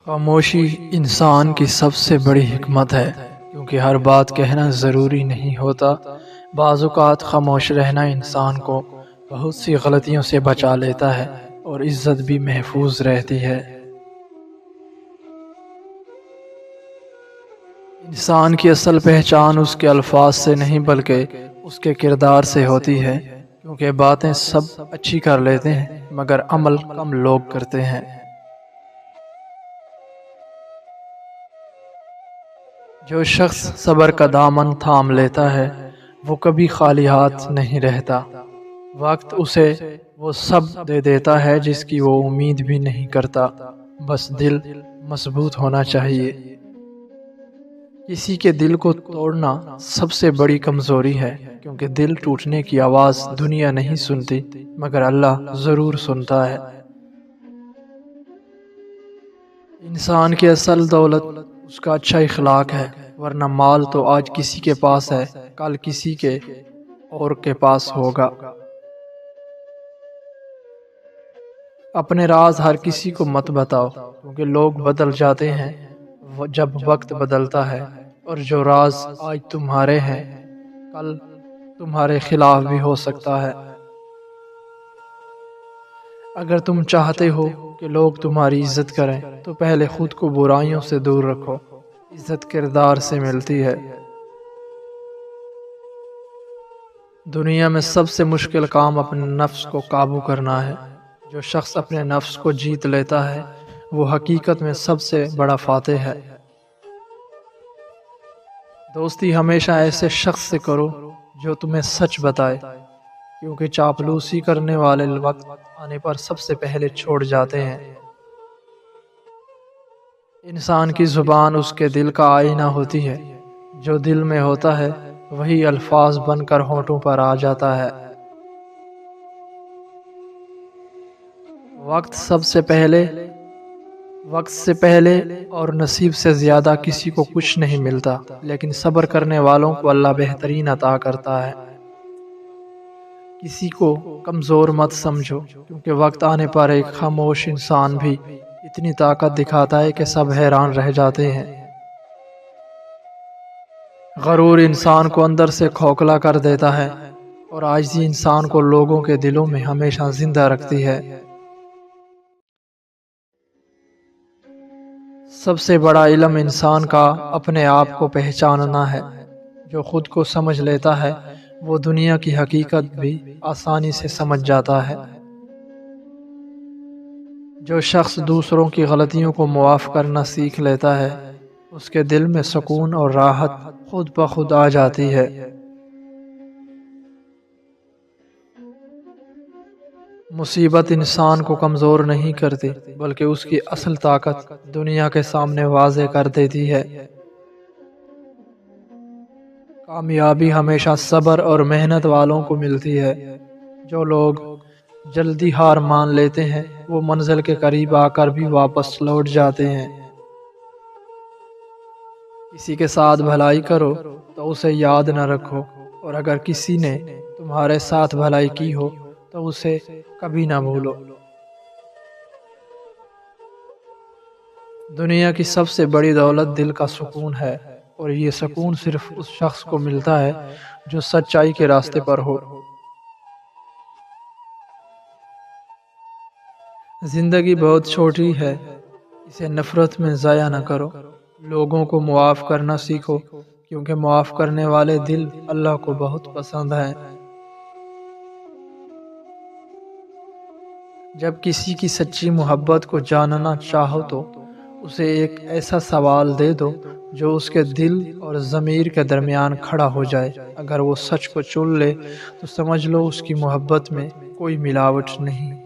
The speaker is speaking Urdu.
خاموشی انسان کی سب سے بڑی حکمت ہے، کیونکہ ہر بات کہنا ضروری نہیں ہوتا۔ بعض اوقات خاموش رہنا انسان کو بہت سی غلطیوں سے بچا لیتا ہے اور عزت بھی محفوظ رہتی ہے۔ انسان کی اصل پہچان اس کے الفاظ سے نہیں بلکہ اس کے کردار سے ہوتی ہے، کیونکہ باتیں سب اچھی کر لیتے ہیں مگر عمل کم لوگ کرتے ہیں۔ جو شخص صبر کا دامن تھام لیتا ہے وہ کبھی خالی ہاتھ نہیں رہتا۔ وقت اسے وہ سب دے دیتا ہے جس کی وہ امید بھی نہیں کرتا، بس دل مضبوط ہونا چاہیے۔ کسی کے دل کو توڑنا سب سے بڑی کمزوری ہے، کیونکہ دل ٹوٹنے کی آواز دنیا نہیں سنتی مگر اللہ ضرور سنتا ہے۔ انسان کی اصل دولت اس کا اچھا اخلاق ہے، ورنہ مال تو آج کسی کے پاس ہے، کل کسی کے اور کے پاس ہوگا۔ اپنے راز ہر کسی کو مت بتاؤ، کیونکہ لوگ بدل جاتے ہیں جب وقت بدلتا ہے، اور جو راز آج تمہارے ہیں کل تمہارے خلاف بھی ہو سکتا ہے۔ اگر تم چاہتے ہو کہ لوگ تمہاری عزت کریں تو پہلے خود کو برائیوں سے دور رکھو۔ عزت کردار سے ملتی ہے۔ دنیا میں سب سے مشکل کام اپنے نفس کو قابو کرنا ہے۔ جو شخص اپنے نفس کو جیت لیتا ہے وہ حقیقت میں سب سے بڑا فاتح ہے۔ دوستی ہمیشہ ایسے شخص سے کرو جو تمہیں سچ بتائے، کیونکہ چاپلوسی کرنے والے وقت آنے پر سب سے پہلے چھوڑ جاتے ہیں۔ انسان کی زبان اس کے دل کا آئینہ ہوتی ہے، جو دل میں ہوتا ہے وہی الفاظ بن کر ہونٹوں پر آ جاتا ہے۔ وقت سے پہلے اور نصیب سے زیادہ کسی کو کچھ نہیں ملتا، لیکن صبر کرنے والوں کو اللہ بہترین عطا کرتا ہے۔ کسی کو کمزور مت سمجھو، کیونکہ وقت آنے پر ایک خاموش انسان بھی اتنی طاقت دکھاتا ہے کہ سب حیران رہ جاتے ہیں۔ غرور انسان کو اندر سے کھوکھلا کر دیتا ہے، اور عاجزی انسان کو لوگوں کے دلوں میں ہمیشہ زندہ رکھتی ہے۔ سب سے بڑا علم انسان کا اپنے آپ کو پہچاننا ہے۔ جو خود کو سمجھ لیتا ہے وہ دنیا کی حقیقت بھی آسانی سے سمجھ جاتا ہے۔ جو شخص دوسروں کی غلطیوں کو معاف کرنا سیکھ لیتا ہے اس کے دل میں سکون اور راحت خود بخود آ جاتی ہے۔ مصیبت انسان کو کمزور نہیں کرتی بلکہ اس کی اصل طاقت دنیا کے سامنے واضح کر دیتی ہے۔ کامیابی ہمیشہ صبر اور محنت والوں کو ملتی ہے۔ جو لوگ جلدی ہار مان لیتے ہیں وہ منزل کے قریب آ کر بھی واپس لوٹ جاتے ہیں۔ کسی کے ساتھ بھلائی کرو تو اسے یاد نہ رکھو، اور اگر کسی نے تمہارے ساتھ بھلائی کی ہو تو اسے کبھی نہ بھولو۔ دنیا کی سب سے بڑی دولت دل کا سکون ہے، اور یہ سکون صرف اس شخص کو ملتا ہے جو سچائی کے راستے پر ہو۔ زندگی بہت چھوٹی ہے، اسے نفرت میں ضائع نہ کرو۔ لوگوں کو معاف کرنا سیکھو، کیونکہ معاف کرنے والے دل اللہ کو بہت پسند ہیں۔ جب کسی کی سچی محبت کو جاننا چاہو تو اسے ایک ایسا سوال دے دو جو اس کے دل اور ضمیر کے درمیان کھڑا ہو جائے۔ اگر وہ سچ کو چن لے تو سمجھ لو اس کی محبت میں کوئی ملاوٹ نہیں۔